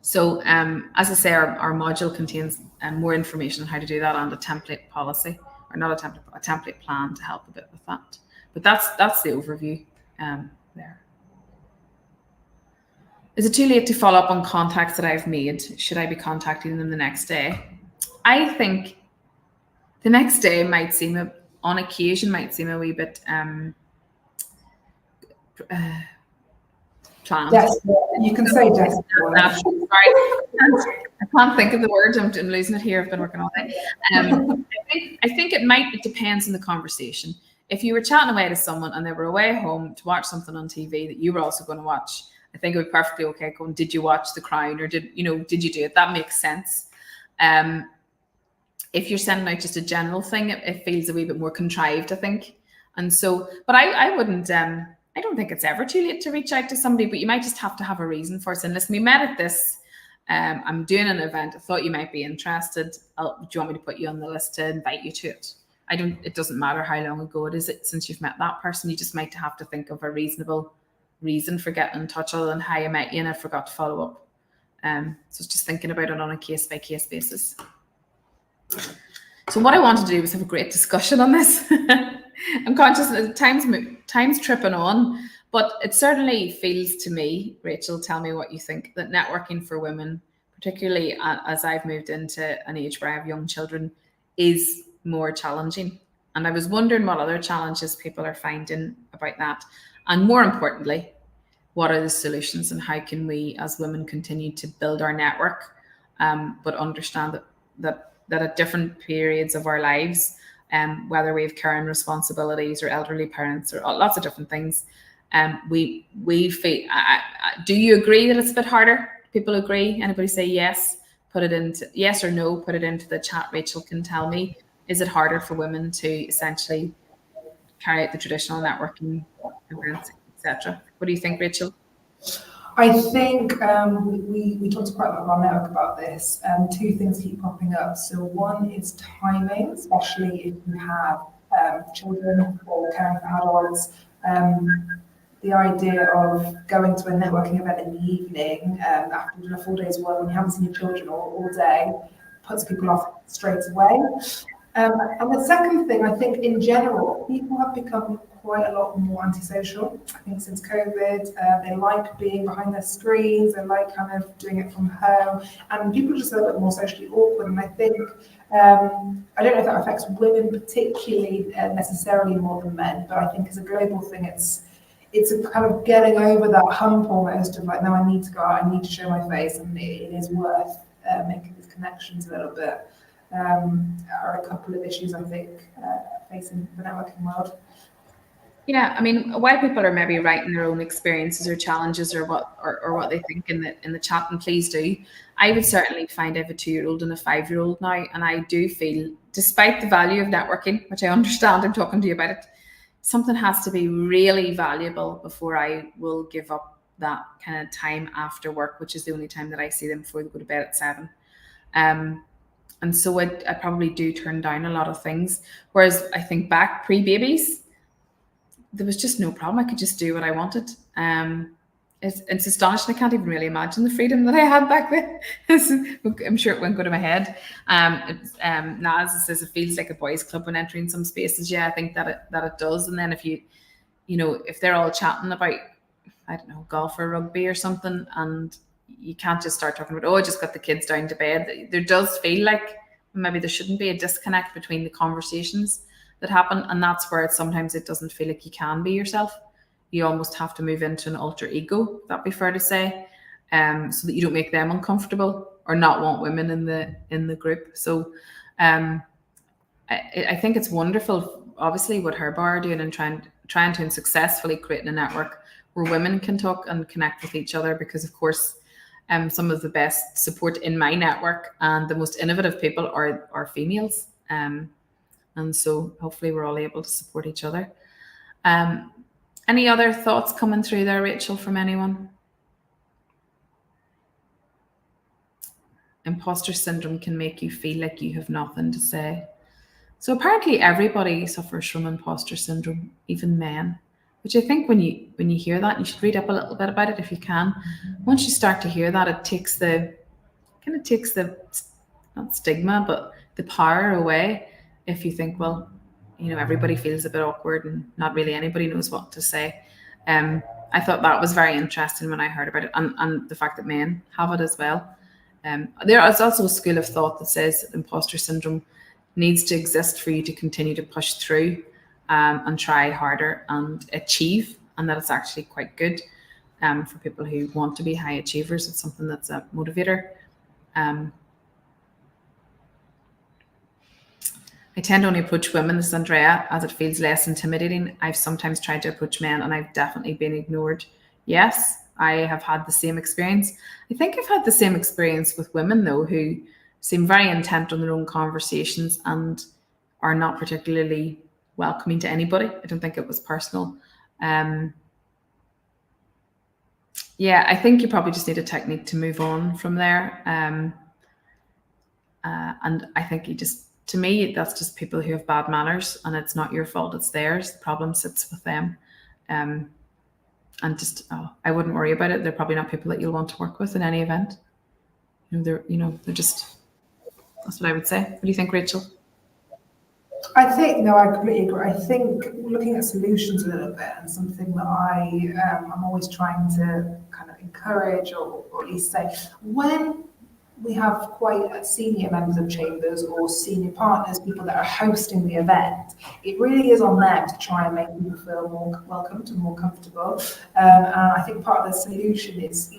So as I say, our module contains more information on how to do that, and a template policy, or not a template plan to help a bit with that. But that's the overview there. Is it too late to follow up on contacts that I've made? Should I be contacting them the next day? I think the next day on occasion might seem a wee bit planned. Desperate. You can say desperate. Sorry, I can't think of the word. I'm losing it here. I've been working all day. I think it depends on the conversation. If you were chatting away to someone and they were away home to watch something on TV that you were also going to watch, I think it would be perfectly okay going, did you watch The Crown, or did you do it? That makes sense. If you're sending out just a general thing, it feels a wee bit more contrived, I think. And so, but I wouldn't, I don't think it's ever too late to reach out to somebody, but you might just have to have a reason for it. And listen, we met at this, I'm doing an event. I thought you might be interested. Do you want me to put you on the list to invite you to it? It doesn't matter how long ago it is since you've met that person. You just might have to think of a reasonable reason for getting in touch, other than how I met you and I forgot to follow up. So it's just thinking about it on a case-by-case basis. So what I want to do is have a great discussion on this. I'm conscious that time's tripping on, but it certainly feels to me, Rachel, tell me what you think, that networking for women, particularly as I've moved into an age where I have young children, is more challenging. And I was wondering what other challenges people are finding about that. And more importantly, what are the solutions, and how can we as women continue to build our network, but understand that at different periods of our lives, whether we have caring responsibilities or elderly parents or lots of different things, we feel. Do you agree that it's a bit harder? People agree? Anybody say yes? Put it into yes or no. Put it into the chat. Rachel can tell me. Is it harder for women to essentially carry out the traditional networking events, etc.? What do you think, Rachel? I think we talked quite a lot of our network about this. Two things keep popping up. So one is timing, especially if you have children or caring for adults. The idea of going to a networking event in the evening after doing a full day's work when you haven't seen your children all day puts people off straight away. And the second thing, I think in general, people have become quite a lot more antisocial. I think since COVID, they like being behind their screens, they like kind of doing it from home, and people are just a little bit more socially awkward. And I think, I don't know if that affects women particularly necessarily more than men, but I think as a global thing, it's a kind of getting over that hump almost of like, no, I need to go out, I need to show my face, and it is worth making these connections a little bit. Are a couple of issues I think facing the networking world. Yeah, I mean, while people are maybe writing their own experiences or challenges or what they think in the chat, and please do, I would certainly find I have a 2-year-old and a 5-year-old now, and I do feel, despite the value of networking, which I understand, I'm talking to you about it, something has to be really valuable before I will give up that kind of time after work, which is the only time that I see them before they go to bed at 7. And so I probably do turn down a lot of things. Whereas I think back pre-babies, there was just no problem. I could just do what I wanted. It's astonishing. I can't even really imagine the freedom that I had back then. I'm sure it won't go to my head. Now, as it says, it feels like a boys' club when entering some spaces. Yeah, I think that it does. And then if they're all chatting about, I don't know, golf or rugby or something, and you can't just start talking about, I just got the kids down to bed. There does feel like maybe there shouldn't be a disconnect between the conversations that happen. And that's where sometimes it doesn't feel like you can be yourself. You almost have to move into an alter ego, that'd be fair to say, so that you don't make them uncomfortable or not want women in the group. So I think it's wonderful, obviously, what Herbar are doing and trying to successfully creating a network where women can talk and connect with each other, because of course some of the best support in my network and the most innovative people are females, and so hopefully we're all able to support each other. Any other thoughts coming through there, Rachel, from anyone? Imposter syndrome can make you feel like you have nothing to say. So apparently everybody suffers from imposter syndrome, even men, which I think when you hear that, you should read up a little bit about it if you can. Once you start to hear that, it takes the not stigma, but the power away. If you think, well, everybody feels a bit awkward and not really anybody knows what to say. I thought that was very interesting when I heard about it, and the fact that men have it as well. There is also a school of thought that says that imposter syndrome needs to exist for you to continue to push through and try harder and achieve, and that it's actually quite good for people who want to be high achievers. It's something that's a motivator. I tend to only approach women, this is Andrea, as it feels less intimidating. I've sometimes tried to approach men and I've definitely been ignored. Yes, I have had the same experience. I think I've had the same experience with women, though, who seem very intent on their own conversations and are not particularly welcoming to anybody. I don't think it was personal. Yeah, I think you probably just need a technique to move on from there. And I think to me, that's just people who have bad manners, and it's not your fault, it's theirs. The problem sits with them. And just, I wouldn't worry about it. They're probably not people that you'll want to work with in any event. They're just, that's what I would say. What do you think, Rachel? I completely agree. I think looking at solutions a little bit, and something that I'm always trying to kind of encourage or at least say, when we have quite senior members of chambers or senior partners, people that are hosting the event, it really is on them to try and make people feel more welcomed and more comfortable. And I think part of the solution is,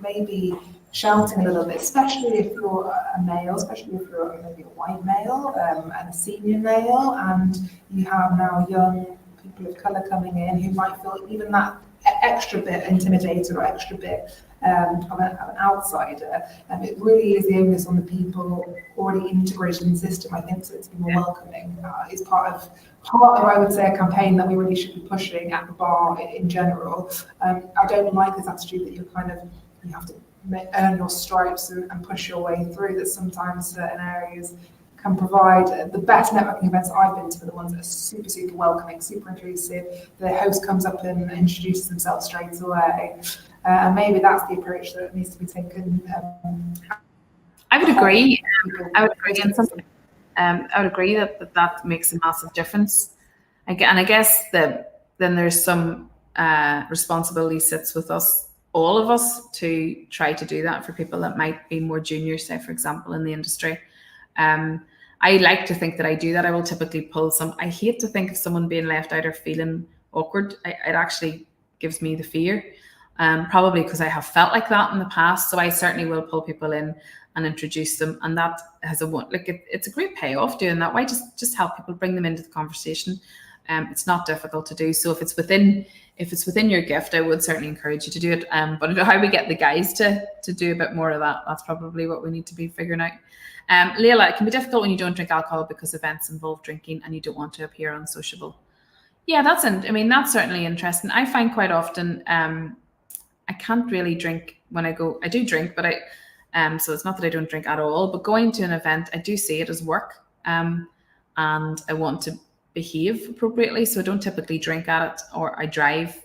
maybe shouting a little bit, especially if you're a male, especially if you're maybe a white male and a senior male, and you have now young people of colour coming in who might feel even that extra bit intimidated or extra bit of an outsider. And it really is the onus on the people already integrated in the system, I think, so it's more welcoming. Is part of, I would say, a campaign that we really should be pushing at the bar in general. I don't like this attitude that you have to earn your stripes and push your way through, that sometimes certain areas can provide. The best networking events I've been to are the ones that are super, super welcoming, super inclusive. The host comes up and introduces themselves straight away. And maybe that's the approach that needs to be taken. I would agree. I would agree that makes a massive difference. And I guess that then there's some responsibility sits with us, all of us, to try to do that for people that might be more junior, say, for example, in the industry. I like to think that I do that. I will typically pull I hate to think of someone being left out or feeling awkward. It actually gives me the fear, probably because I have felt like that in the past. So I certainly will pull people in and introduce them. And that has it's a great payoff doing that. Why just help people, bring them into the conversation. It's not difficult to do. So if it's within your gift, I would certainly encourage you to do it. But how we get the guys to do a bit more of that, that's probably what we need to be figuring out. Leila, it can be difficult when you don't drink alcohol because events involve drinking and you don't want to appear unsociable. Yeah, that's certainly interesting. I find quite often I can't really drink when I go. I do drink, but so it's not that I don't drink at all. But going to an event, I do see it as work, and I want to behave appropriately, so I don't typically drink at it, or I drive,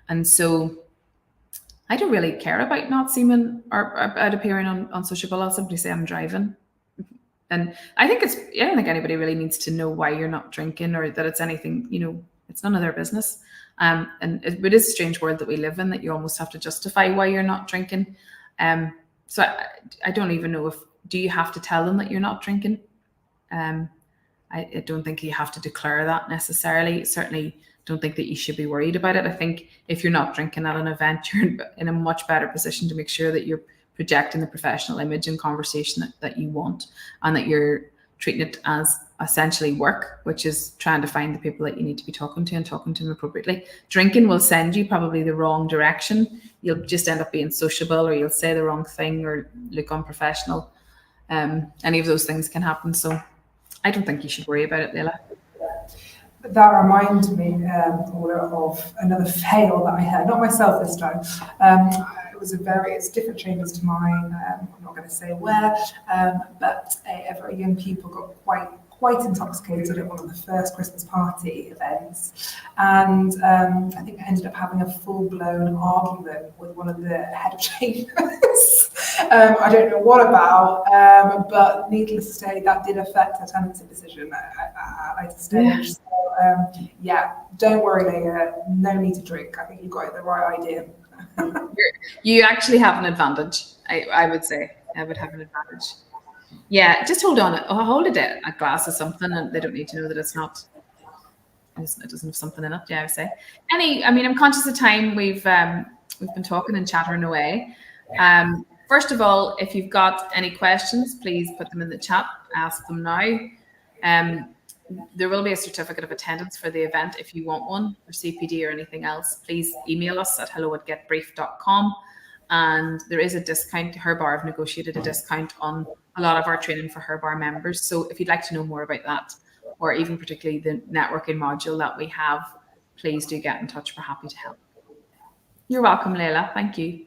and so I don't really care about not seeming or about appearing unsociable. I'll simply say I'm driving. And I don't think anybody really needs to know why you're not drinking, or that it's anything, it's none of their business. And it is a strange world that we live in, that you almost have to justify why you're not drinking. So I don't even know do you have to tell them that you're not drinking? I don't think you have to declare that necessarily. Certainly don't think that you should be worried about it. I think if you're not drinking at an event, you're in a much better position to make sure that you're projecting the professional image and conversation that you want, and that you're treating it as essentially work, which is trying to find the people that you need to be talking to and talking to them appropriately. Drinking will send you probably the wrong direction. You'll just end up being sociable, or you'll say the wrong thing, or look unprofessional. Any of those things can happen. So I don't think you should worry about it, Leila. That reminds me of another fail that I had, not myself this time. It was it's different chambers to mine. I'm not going to say where, but a very young people got quite intoxicated at one of the first Christmas party events, and I think I ended up having a full-blown argument with one of the head of chambers. I don't know what about, but needless to say, that did affect her tenancy decision at a later stage. So, yeah, don't worry, Leah. No need to drink. I think you've got the right idea. You actually have an advantage. I would say I would have an advantage. Yeah, just hold on. Hold a glass of something, and they don't need to know that it's not. It doesn't have something in it. Yeah, I would say. I'm conscious of time. We've been talking and chattering away. First of all, if you've got any questions, please put them in the chat. Ask them now. There will be a certificate of attendance for the event if you want one, or CPD or anything else. Please email us at hello@getbriefed.com. And there is a discount. Her bar have negotiated a discount on a lot of our training for her bar members. So if you'd like to know more about that, or even particularly the networking module that we have, please do get in touch. We're happy to help. You're welcome, Leila. Thank you.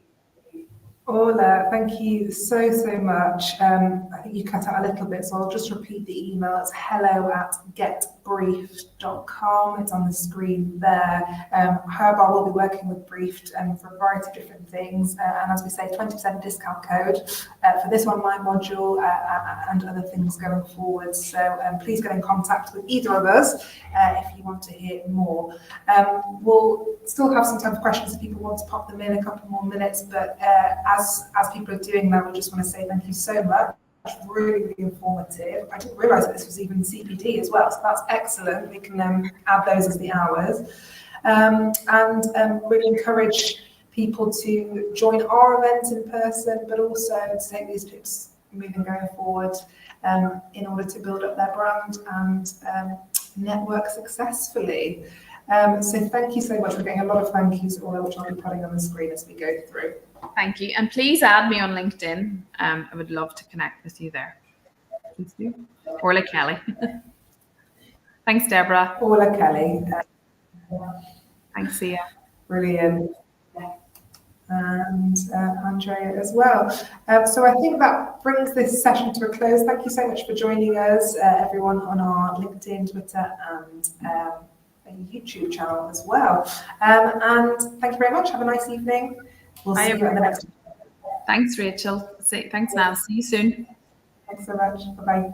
Orlagh, thank you so much. I think you cut out a little bit, so I'll just repeat the email. It's hello@getbriefed.com. It's on the screen there. Her bar will be working with Briefed for a variety of different things. And as we say, 20% discount code for this online module and other things going forward. So please get in contact with either of us if you want to hear more. We'll still have some time for questions if people want to pop them in a couple more minutes, but as people are doing that, we just want to say thank you so much. Really informative. I didn't realise that this was even CPD as well, so that's excellent. We can add those as the hours. And really encourage people to join our events in person, but also to take these tips moving going forward in order to build up their brand and network successfully. So thank you so much. We're getting a lot of thank yous, which I'll be putting on the screen as we go through. Thank you. And please add me on LinkedIn. I would love to connect with you there. Please do. Orlagh Kelly. Thanks, Deborah. Orlagh Kelly. Thanks, Sia. Brilliant. And Andrea as well. So I think that brings this session to a close. Thank you so much for joining us, everyone on our LinkedIn, Twitter, and YouTube channel as well. And thank you very much. Have a nice evening. We'll see you at the next one. Thanks, Rachel. Thanks, Naz. See you soon. Thanks so much. Bye-bye.